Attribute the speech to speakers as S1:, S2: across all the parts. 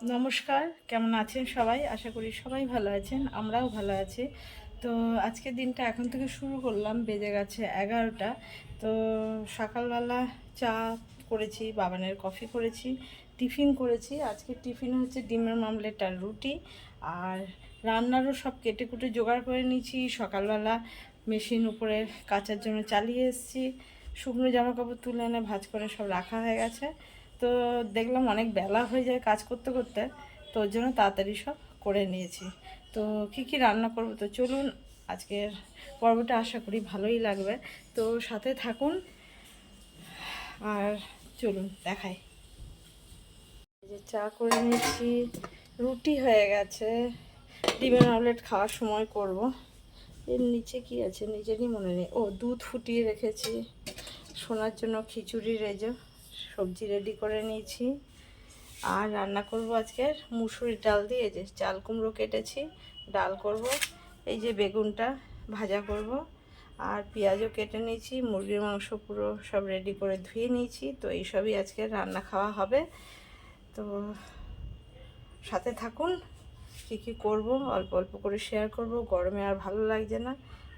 S1: নমস্কার, কেমন আছেন সবাই? আশা করি সবাই ভালো আছেন, আমরাও ভালো আছি। তো আজকের দিনটা এখন থেকে শুরু করলাম, বেজে গেছে 11টা। তো সকালবেলা চা করেছি, বাবানের কফি করেছি, টিফিন করেছি। আজকে টিফিন হচ্ছে ডিমের মামলেট আর রুটি। আর রান্নারও সব কেটে কুটে জোগাড় করে নিয়েছি। সকালবেলা মেশিন উপরে কাচার জন্য চালিয়ে এসেছি, শুকনো জামা কাপড় তুলে এনে ভাঁজ করে সব রাখা হয়ে গেছে। তো দেখলাম অনেক বেলা হয়ে যায় কাজ করতে করতে, তো ওর জন্য তাড়াতাড়ি সব করে নিয়েছি। তো কি কি রান্না করব, তো চলুন আজকের পর্বটা আশা করি ভালোই লাগবে। তো সাথে থাকুন আর চলুন দেখাই। এই যে চা করে নিয়েছি, রুটি হয়ে গেছে, ডিমের অমলেট খাওয়ার সময় করব। এর নিচে কি আছে নিজেরই মনে নেই। ও, দুধ ফুটিয়ে রেখেছি, শোনার জন্য খিচুড়ি রেজো সবজি রেডি করে নিয়েছি। আর রান্না করব আজকের মুসুরির ডাল দিয়ে, যে চাল কুমড়ো কেটেছি, ডাল করব। এই যে বেগুনটা ভাজা করব, আর পেঁয়াজও কেটে নিয়েছি, মুরগির মাংস পুরো সব রেডি করে ধুয়ে নিয়েছি। তো এইসবই আজকে রান্না খাওয়া হবে। তো সাথে থাকুন, কী কী করব অল্প অল্প করে শেয়ার করব। গরমে আর ভালো লাগছে না,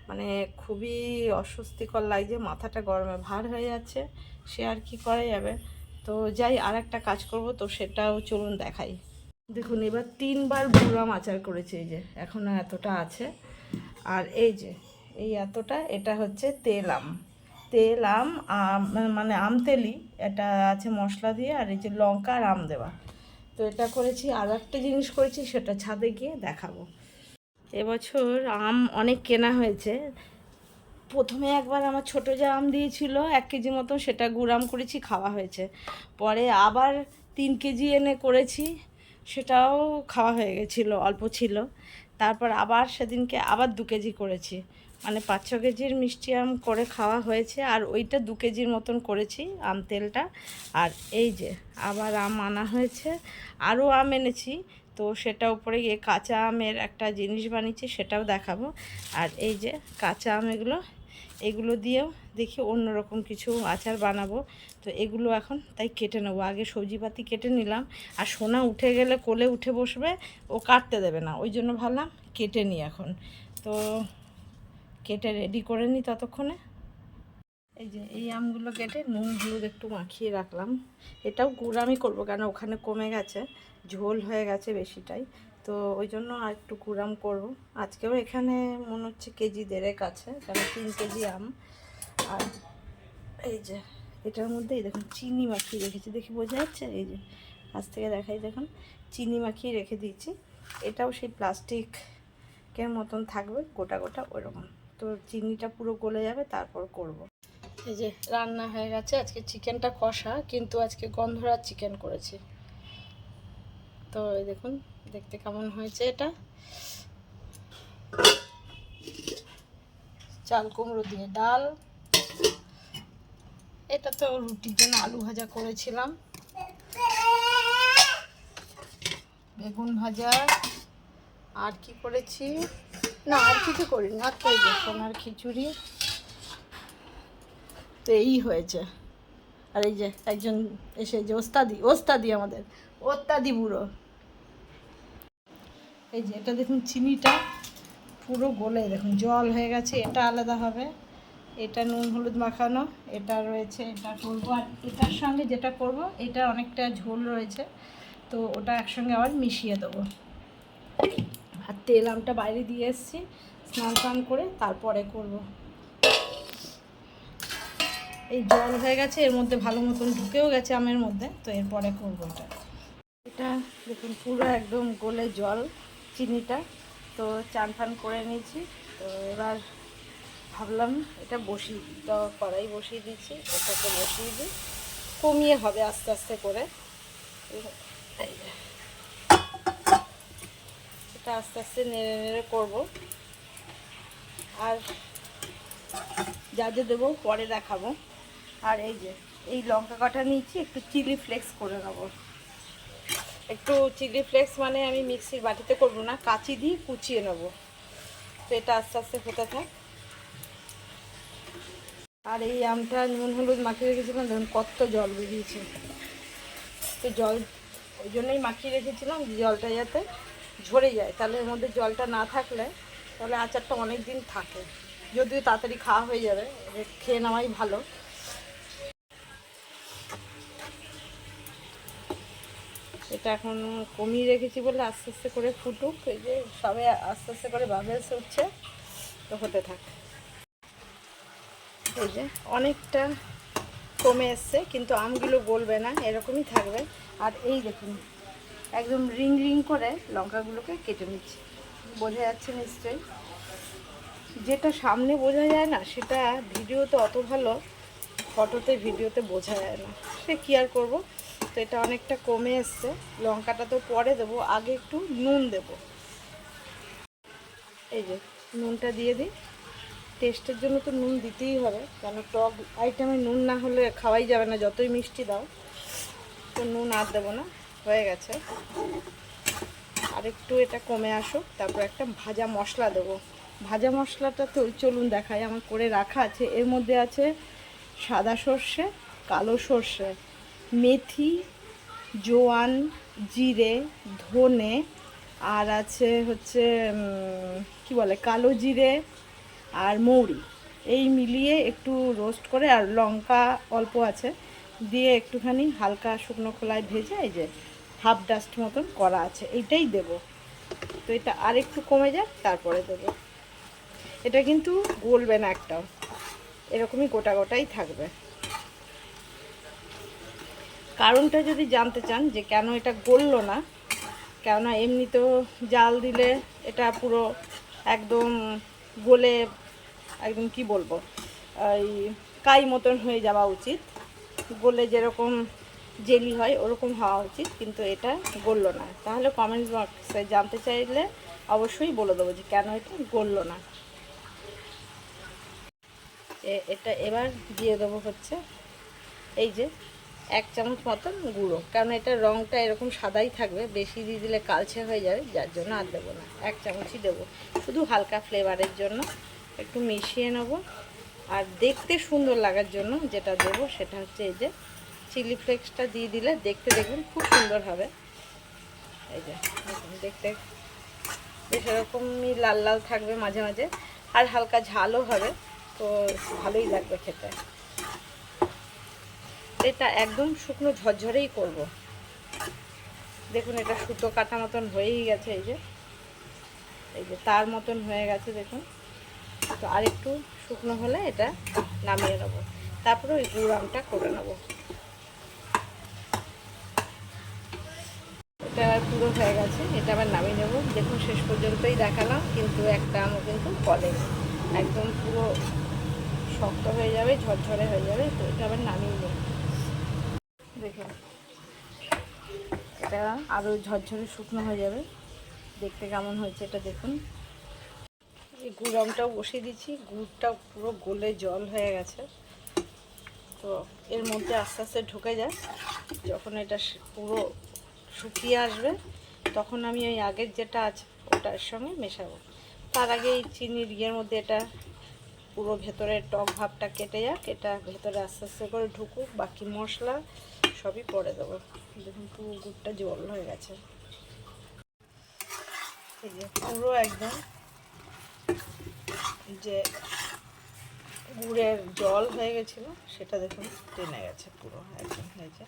S1: মানে খুবই অস্বস্তিকর লাগছে, মাথাটা গরমে ভার হয়ে যাচ্ছে, সে আর কি করা যাবে। তো যাই, আর একটা কাজ করব, তো সেটাও চলুন দেখাই। দেখুন, এবার 3বার গুড়াম আচার করেছে, এই যে এখনও এতটা আছে। আর এই যে এই এতটা, এটা হচ্ছে তেল আম, তেল আম, মানে আম তেলই, এটা আছে মশলা দিয়ে, আর এই যে লঙ্কা আর আম দেওয়া। তো এটা করেছি। আর একটা জিনিস করেছি, সেটা ছাদে গিয়ে দেখাবো। এবছর আম অনেক কেনা হয়েছে। প্রথমে একবার আমার ছোটো যা আম দিয়েছিল 1 কেজি মতো, সেটা গুড়াম করেছি, খাওয়া হয়েছে। পরে আবার 3 কেজি এনে করেছি, সেটাও খাওয়া হয়ে গেছিলো, অল্প ছিল। তারপর আবার সেদিনকে আবার 2 কেজি করেছি, মানে 5-6 কেজির মিষ্টি আম করে খাওয়া হয়েছে। আর ওইটা 2 কেজির মতন করেছি আম তেলটা। আর এই যে আবার আম আনা হয়েছে, আরও আম এনেছি। তো সেটা উপরে গিয়ে কাঁচা আমের একটা জিনিস বানিয়েছি, সেটাও দেখাবো। আর এই যে কাঁচা আম, এগুলো দিয়েও দেখি অন্যরকম কিছু আচার বানাবো। তো এগুলো এখন তাই কেটে নেবো, আগে সবজিপাতি কেটে নিলাম। আর সোনা উঠে গেলে কোলে উঠে বসবে, ও কাটতে দেবে না, ওই জন্য ভাবলাম কেটে নিই এখন। তো কেটে রেডি করে নিই ততক্ষণে। এই যে এই আমগুলো কেটে নুন হলুদ একটু মাখিয়ে রাখলাম। এটাও গুড়ামি করবো, কেন ওখানে কমে গেছে, ঝোল হয়ে গেছে বেশিটাই। তো ওই জন্য আর একটু গুড়াম করব। আজকেও এখানে মনে হচ্ছে 1.5 কেজি আছে, কারণ 3 কেজি আম। আর এই যে এটার মধ্যেই দেখুন চিনি মাখিয়ে রেখেছি, দেখি বোঝা যাচ্ছে, এই যে কাছ থেকে দেখাই, দেখুন চিনি মাখিয়ে রেখে দিয়েছি। এটাও সেই প্লাস্টিকের মতন থাকবে, গোটা গোটা ওইরকম। তো চিনিটা পুরো গলে যাবে, তারপর করব। এই যে রান্না হয়ে গেছে। আজকে চিকেনটা কষা, কিন্তু আজকে গন্ধরাজ চিকেন করেছি। তো এই দেখুন দেখতে কেমন হয়েছে। এটা চাল কুমড়ো দিয়ে ডাল, এটা তো রুটির জন্য আলু ভাজা করেছিলাম, বেগুন ভাজা, আর কি করেছি, না আর কিছু করিনি। আর তো এই যে সোনার খিচুড়ি, তো এই হয়েছে। আর এই যে একজন এসে, যে ওস্তাদি আমাদের ওস্তাদি বুড়ো। এই যে এটা দেখুন চিনিটা পুরো গলে দেখুন জল হয়ে গেছে, এটা আলাদা হবে। এটা নুন হলুদ মাখানো, এটা রয়েছে, এটা করবো। আর এটার সঙ্গে যেটা করব, এটা অনেকটা ঝোল রয়েছে, তো ওটা একসঙ্গে আবার মিশিয়ে দেবো। আর তেল আমটা বাইরে দিয়ে এসেছি, স্নান টান করে তারপরে করব। এই জল হয়ে গেছে, এর মধ্যে ভালো মতন ঢুকেও গেছে আমের মধ্যে, তো এরপরে করবো এটা। এটা দেখুন পুরো একদম গলে জল চিনিটা। তো চান ফান করে নিয়েছি। তো এবার ভাবলাম এটা বসিয়ে দিই, তো কড়াই বসিয়ে দিচ্ছি, ওটাকে বসিয়ে দিই, কমিয়ে হবে আস্তে আস্তে করে। এই যে এটা আস্তে আস্তে নেড়ে নেড়ে করবো। আর যা যা দেবো পরে দেখাবো। আর এই যে এই লঙ্কা কাটা নিয়েছি, একটু চিলি ফ্লেক্স করে নেবো। একটু চিলি ফ্লেক্স মানে আমি মিক্সির বাটিতে করবো না, কাঁচি দিয়ে কুচিয়ে নেবো। তো এটা আস্তে আস্তে হতে থাক। আর এই আমটা নুন হলুদ মাখিয়ে রেখেছিলাম, দেখুন কত জল বেরিয়েছে। তো জল ওই জন্যই মাখিয়ে রেখেছিলাম জলটা যাতে ঝরে যায়, তাহলে এর মধ্যে জলটা না থাকলে তাহলে আচারটা অনেক দিন থাকে, যদিও তাড়াতাড়ি খাওয়া হয়ে যাবে, খেয়ে নেওয়াই ভালো। এটা এখন কমিয়ে রেখেছি বলে আস্তে আস্তে করে ফুটুক, এই যে সবে আস্তে আস্তে করে বাবলস উঠছে, তো হতে থাক। এই যে অনেকটা কমে এসছে, কিন্তু আমগুলো গলবে না, এরকমই থাকবে। আর এই দেখুন একদম রিং রিং করে লঙ্কাগুলোকে কেটে নিচ্ছি, বোঝা যাচ্ছে নিশ্চয়ই। যেটা সামনে বোঝা যায় না সেটা ভিডিওতে অত ভালো, ফটোতে ভিডিওতে বোঝা যায় না, সে কী আর করবো। তো এটা অনেকটা কমে এসছে, লঙ্কাটা তো পরে দেবো, আগে একটু নুন দেব। এই যে নুনটা দিয়ে দিই, টেস্টের জন্য তো নুন দিতেই হবে, কারণ টক আইটেমে নুন না হলে খাওয়াই যাবে না, যতই মিষ্টি দাও। তো নুন আর দেবো না, হয়ে গেছে। আর একটু এটা কমে আসুক, তারপর একটা ভাজা মশলা দেবো। ভাজা মশলাটা তো চলুন দেখাই, আমার করে রাখা আছে। এর মধ্যে আছে সাদা সর্ষে, কালো সর্ষে, মেথি, জোয়ান, জিরে, ধনে, আর আছে হচ্ছে কি বলে কালো জিরে আর মৌরি, এই মিলিয়ে একটু রোস্ট করে, আর লঙ্কা অল্প আছে দিয়ে একটুখানি হালকা শুকনো খোলায় ভেজে এই যে হাফ ডাস্ট মতন করা আছে, এইটাই দেব। তো এটা আর একটু কমে যাক, তারপরে দেবো। এটা কিন্তু গলবে না একটাও, এরকমই গোটা গোটাই থাকবে। কারণটা যদি জানতে চান যে কেন এটা গললো না, কেননা এমনিতেও জাল দিলে এটা পুরো একদম গলে একদম কি বলবো, এই কাই মতন হয়ে যাওয়া উচিত, গলে যেরকম জেলি হয় ওরকম হওয়া উচিত, কিন্তু এটা গললো না। তাহলে কমেন্ট বক্সে জানতে চাইলে অবশ্যই বলে দেবো যে কেন এটা গললো না। এটা এবার দিয়ে দেবো হচ্ছে এই যে 1 চামচ মতন গুঁড়ো, কারণ এটার রঙটা এরকম সাদাই থাকবে, বেশি দিয়ে দিলে কালচে হয়ে যাবে, যার জন্য আর দেবো না, 1 চামচই দেবো, শুধু হালকা ফ্লেভারের জন্য একটু মিশিয়ে নেব। আর দেখতে সুন্দর লাগার জন্য যেটা দেবো সেটা হচ্ছে এই যে চিলি ফ্লেক্সটা দিয়ে দিলে দেখতে দেখবেন খুব সুন্দর হবে। এই যে দেখতে বেশ এরকমই লাল লাল থাকবে মাঝে মাঝে, আর হালকা ঝালও হবে, তো ভালোই লাগবে খেতে। এটা একদম শুকনো ঝরঝরেই করব। দেখুন এটা সুতো কাটা মতন হয়েই গেছে, এই যে তার মতন হয়ে গেছে দেখুন। তো আরেকটু শুকনো হলে এটা নামিয়ে নেব, তারপরে ওই গুড় আমটা করে নেব। এটা পুরো হয়ে গেছে, এটা আবার নামিয়ে নেব। দেখুন শেষ পর্যন্তই দেখালাম, কিন্তু একটা আমও কিন্তু গলেনি, একদম পুরো শক্ত হয়ে যাবে, ঝরঝরে হয়ে যাবে। তো এটা আবার নামিয়ে নেব। দেখুন এটা আরও ঝরঝরে শুকনো হয়ে যাবে, দেখতে কেমন হয়েছে এটা দেখুন। এই গুড় আমটাও বসিয়ে দিচ্ছি, গুড়টাও পুরো গলে জল হয়ে গেছে। তো এর মধ্যে আস্তে আস্তে ঢুকে যায়, যখন এটা পুরো শুকিয়ে আসবে তখন আমি ওই আগের যেটা আছে ওটার সঙ্গে মেশাবো। তার আগে এই চিনির ইয়ের মধ্যে এটা পুরো ভেতরের টক ভাবটা কেটে যাক, এটা ভেতরে আস্তে আস্তে করে ঢুকুক, বাকি মশলা সবই পরে দেবো। দেখুন পুরো গুড়টা জল হয়ে গেছে, এই যে পুরো একদম যে গুড়ের জল হয়ে গেছিলো সেটা দেখুন টেনে গেছে পুরো একদম হয়েছে।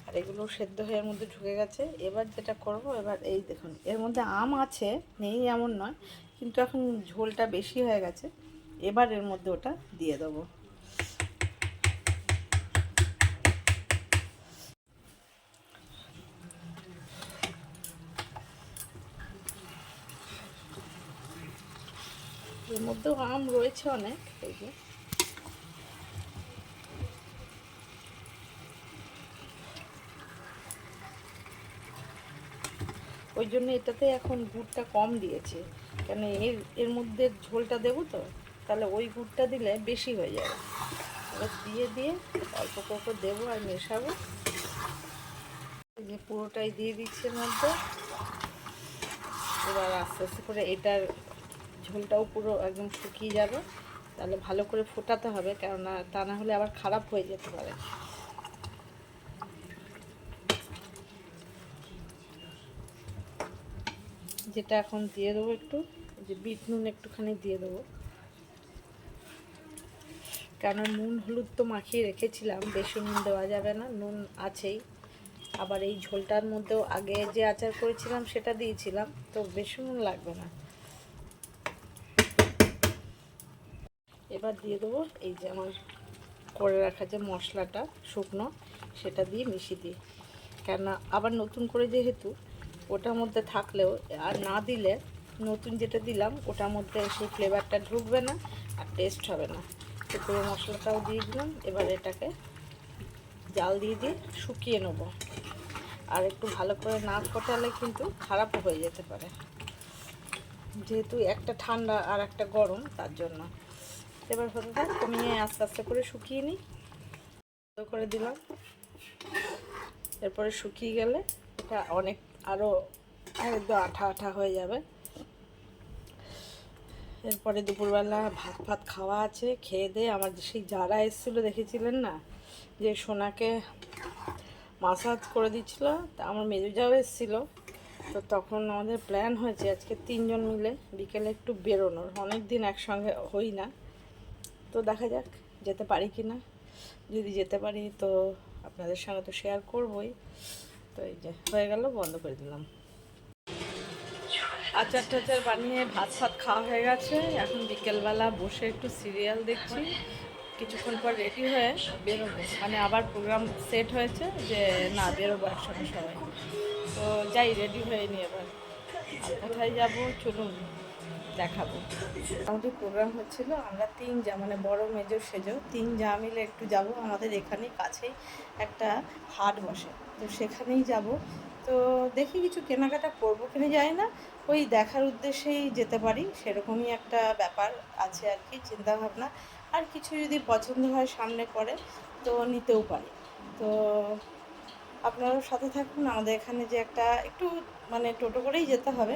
S1: আর এগুলো সেদ্ধ হয়ে এর মধ্যে ঢুকে গেছে। এবার যেটা করব, এবার এই দেখুন এর মধ্যে আম আছে, নেই এমন নয়, কিন্তু এখন ঝোলটা বেশি হয়ে গেছে, এবার এর মধ্যে ওটা দিয়ে দেবো। এর মধ্যেও আম রয়েছে অনেক, এই যে ওই জন্য এটাতে এখন গুড়টা কম দিয়েছে, কেন এর মধ্যে ঝোলটা দেবো তো, তাহলে ওই গুড়টা দিলে বেশি হয়ে যাবে। এবার দিয়ে অল্প করে দেবো আর মেশাবো। এই যে পুরোটাই দিয়ে দিচ্ছে এর মধ্যে। এবার আস্তে আস্তে করে এটার ঝোলটাও পুরো একদম শুকিয়ে যাবে, তাহলে ভালো করে ফোটাতে হবে, কেননা তা না হলে আবার খারাপ হয়ে যেতে পারে। যেটা এখন দিয়ে দেবো একটু, যে বিট নুন একটুখানি দিয়ে দেবো, কেন নুন হলুদ তো মাখিয়ে রেখেছিলাম, বেশি নুন দেওয়া যাবে না, নুন আছেই। আবার এই ঝোলটার মধ্যেও আগে যে আচার করেছিলাম সেটা দিয়েছিলাম, তো বেশি নুন লাগবে না। এবার দিয়ে দেবো এই যে আমার করে রাখা যে মশলাটা শুকনো, সেটা দিয়ে মিশিয়ে দিই। কেননা আবার নতুন করে যেহেতু ওটার মধ্যে থাকলেও আর না দিলে, নতুন যেটা দিলাম ওটার মধ্যে সেই ফ্লেভারটা ঢুকবে না আর টেস্ট হবে না। তো পুরো মশলাটাও দিয়ে দিলাম। এবার এটাকে জাল দিয়ে শুকিয়ে নেবো। আর একটু ভালো করে না ফোটালে কিন্তু খারাপও হয়ে যেতে পারে, যেহেতু একটা ঠান্ডা আর একটা গরম, তার জন্য। এবার ফোটাটা কমিয়ে আস্তে আস্তে করে শুকিয়ে নিই, করে দিলাম। এরপরে শুকিয়ে গেলে এটা অনেক আরও একদম আঠা আঠা হয়ে যাবে। এরপরে দুপুরবেলা ভাত ভাত খাওয়া আছে, খেয়ে দিয়ে আমার সেই যারা এসেছিলো দেখেছিলেন না, যে সোনাকে মাসাজ করে দিচ্ছিল, তা আমার মেজো যাও এসেছিলো। তো তখন আমাদের প্ল্যান হয়েছে আজকে 3 জন মিলে বিকেলে একটু বেরোনোর, অনেক দিন একসঙ্গে হই না, তো দেখা যাক যেতে পারি কি না। যদি যেতে পারি তো আপনাদের সঙ্গে তো শেয়ার করবই। তো এই যে হয়ে গেল, বন্ধ করে দিলাম। আচার টাচার বানিয়ে ভাত ফাত খাওয়া হয়ে গেছে। এখন বিকেলবেলা বসে একটু সিরিয়াল দেখছি, কিছুক্ষণ পর রেডি হয়ে বেরোবো। মানে আবার প্রোগ্রাম সেট হয়েছে যে না বেরোবো একসঙ্গে সবাই। তো যাই, রেডি হয়ে নিই এবার। আর কোথায় যাব চলুন দেখাবো। আমাদের প্রোগ্রাম হচ্ছিল, আমরা 3 যা, মানে বড় মেজো সেজো 3 যা মিলে একটু যাব। আমাদের এখানেই কাছেই একটা হাট বসে, তো সেখানেই যাব। তো দেখি কিছু কেনাকাটা করবো কিনা যায় না, ওই দেখার উদ্দেশ্যেই যেতে পারি, সেরকমই একটা ব্যাপার আছে আর কি, চিন্তাভাবনা। আর কিছু যদি পছন্দ হয় সামনে পড়ে তো নিতেও পারি। তো আপনারাও সাথে থাকুন। আমাদের এখানে যে একটা একটু মানে টোটো করেই যেতে হবে,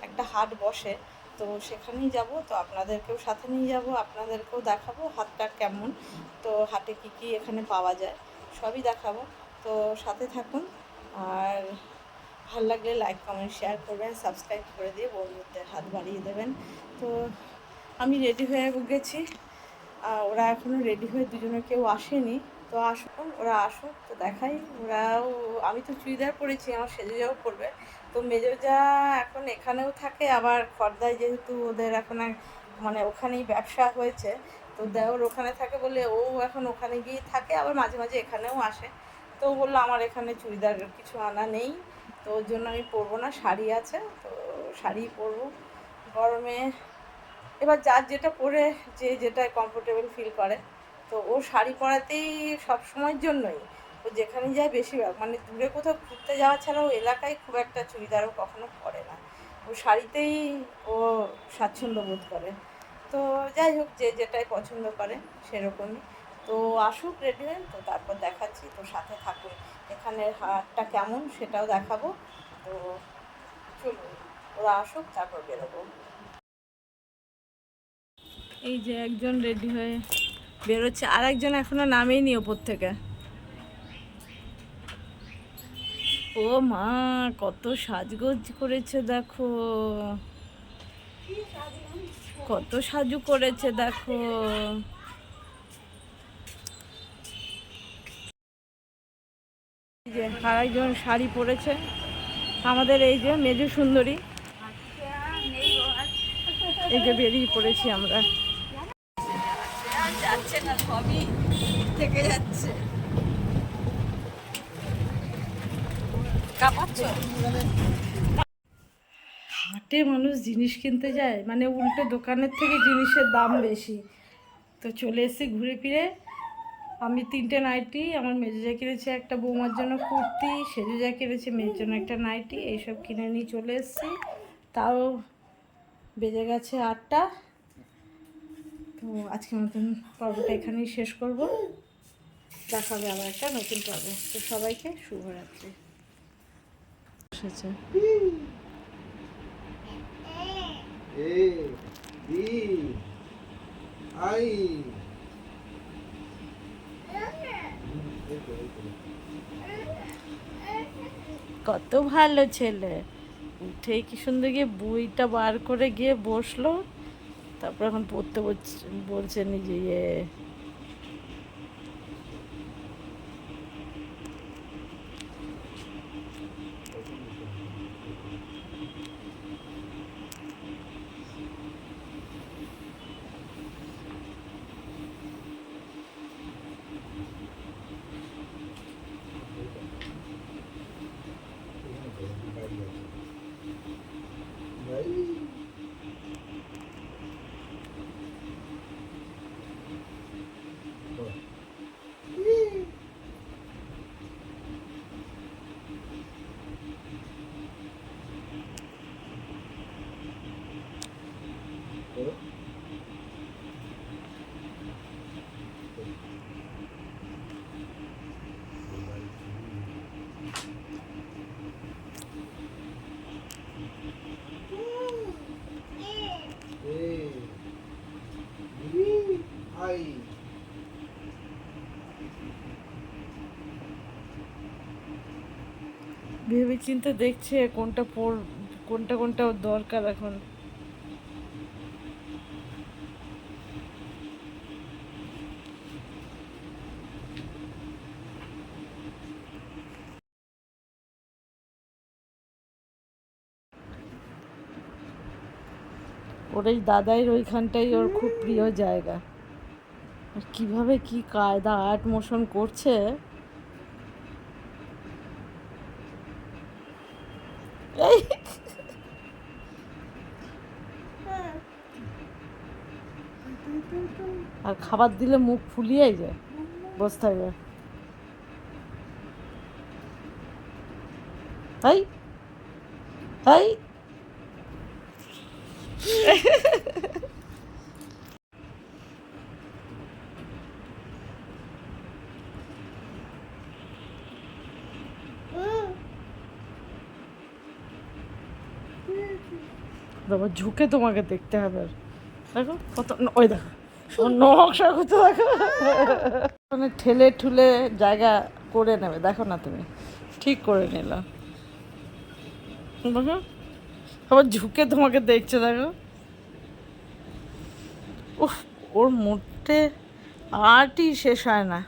S1: একটা হাট বসে, তো সেখানেই যাব। তো আপনাদেরকেও সাথে নিয়ে যাব, আপনাদেরকেও দেখাবো হাটটা কেমন, তো হাটে কী কী এখানে পাওয়া যায় সবই দেখাবো। তো সাথে থাকুন। আর ভালো লাগলে লাইক কমেন্ট শেয়ার করবেন, সাবস্ক্রাইব করে দিয়ে বন্ধুদের হাত বাড়িয়ে দেবেন। তো আমি রেডি হয়ে গেছি, ওরা এখনও রেডি হয়ে দুজনে কেউ আসেনি। তো আসুন, ওরা আসুক তো দেখাই। ওরাও, আমি তো চুড়িদার পরেছি, আমার সেজে যাও পরবে। তো মেজো যা এখন এখানেও থাকে, আবার খর্দায় যেহেতু ওদের এখন মানে ওখানেই ব্যবসা হয়েছে, তো দেওর ওখানে থাকে বলে ও এখন ওখানে গিয়ে থাকে, আবার মাঝে মাঝে এখানেও আসে। তো বললো আমার এখানে চুড়িদার কিছু আনা নেই, তো ওর জন্য আমি পরবো না, শাড়ি আছে, তো শাড়ি পরবো গরমে। এবার যার যেটা পরে যে যেটায় কমফোর্টেবল ফিল করে, তো ও শাড়ি পরাতেই সব সময়ের জন্যই, ও যেখানে যায় বেশিরভাগ, মানে দূরে কোথাও ঘুরতে যাওয়া ছাড়াও এলাকায় খুব একটা চুড়িদারও কখনো পরে না, ও শাড়িতেই ও স্বাচ্ছন্দ্য বোধ করে। তো যাই হোক, যে যেটাই পছন্দ করে সেরকমই। তো আসুক রেডি হয়ে, তো তারপর দেখাচ্ছি, তো সাথে থাকুন। এখানের হাটটা কেমন সেটাও দেখাবো। তো চলুন, ওরা আসুক তারপর বেরোবো। এই যে একজন রেডি হয়ে বেরোচ্ছে, আর একজন এখনো নামেইনি ওপর থেকে। ও মা, কত সাজগোজ করেছে দেখো, কত সাজু করেছে দেখো। এই যে আরেকজন শাড়ি পরেছে, আমাদের এই যে মেজু সুন্দরী। এই যে বেরিয়ে পড়েছি আমরা, যাচ্ছে না, সবই থেকে যাচ্ছে। হাটে মানুষ জিনিস কিনতে যায়, মানে উল্টো দোকানের থেকে জিনিসের দাম বেশি। তো চলে এসেছি ঘুরে ফিরে। আমি 3টে নাইটি, আমার মেজোজা কিনেছে একটা, বৌমার জন্য কুর্তি, সেজোজা কিনেছে মেয়ের জন্য একটা নাইটি, এইসব কিনে নিয়ে চলে এসেছি। তাও বেজে গেছে 8টা। তো আজকের মতন পর্বটা এখানেই শেষ করব, দেখা হবে আবার একটা নতুন পর্বে। তো সবাইকে শুভরাত্রি। এসেছে কত ভালো ছেলে। উঠেই কি সুন্দর গিয়ে বইটা বার করে গিয়ে বসলো, তারপর এখন পড়তে বলছে নিজে ইয়ে। ভেবে চিন্তে দেখছে কোনটা কোনটা কোনটা ওর দরকার এখন। ওর এই দাদাইয়ের ওইখানটাই ওর খুব প্রিয় জায়গা। আর কিভাবে কি কায়দা আর্ট মোশন করছে। এই আর খাবার দিলে মুখ ফুলিয়েই যায়, বসে থাকবে। তাই তাই বাবা ঝুঁকে তোমাকে দেখতে হবে। আর দেখো কত, ওই দেখো ওর নকশা করতে, দেখো মানে ঠেলে ঠুলে জায়গা করে নেবে। দেখো না তুমি, ঠিক করে নিল। দেখো আবার ঝুঁকে তোমাকে দেখছে, দেখো। উফ, ওর মোটে আর্টই শেষ হয় না।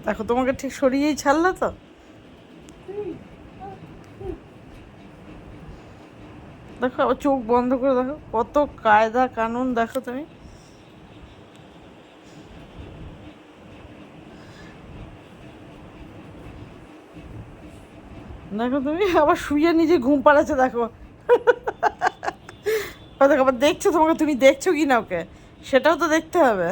S1: দেখো তোমাকে ঠিক সরিয়েই ছাড়লো তো। দেখো আবার চোখ বন্ধ করে দেখো, কত কায়দা কানুন দেখো তুমি। দেখো তুমি আবার শুয়ে নিজে ঘুম পাড়াচ্ছে, দেখো। দেখো আবার দেখছো তোমাকে, তুমি দেখছো কি না ওকে, সেটাও তো দেখতে হবে।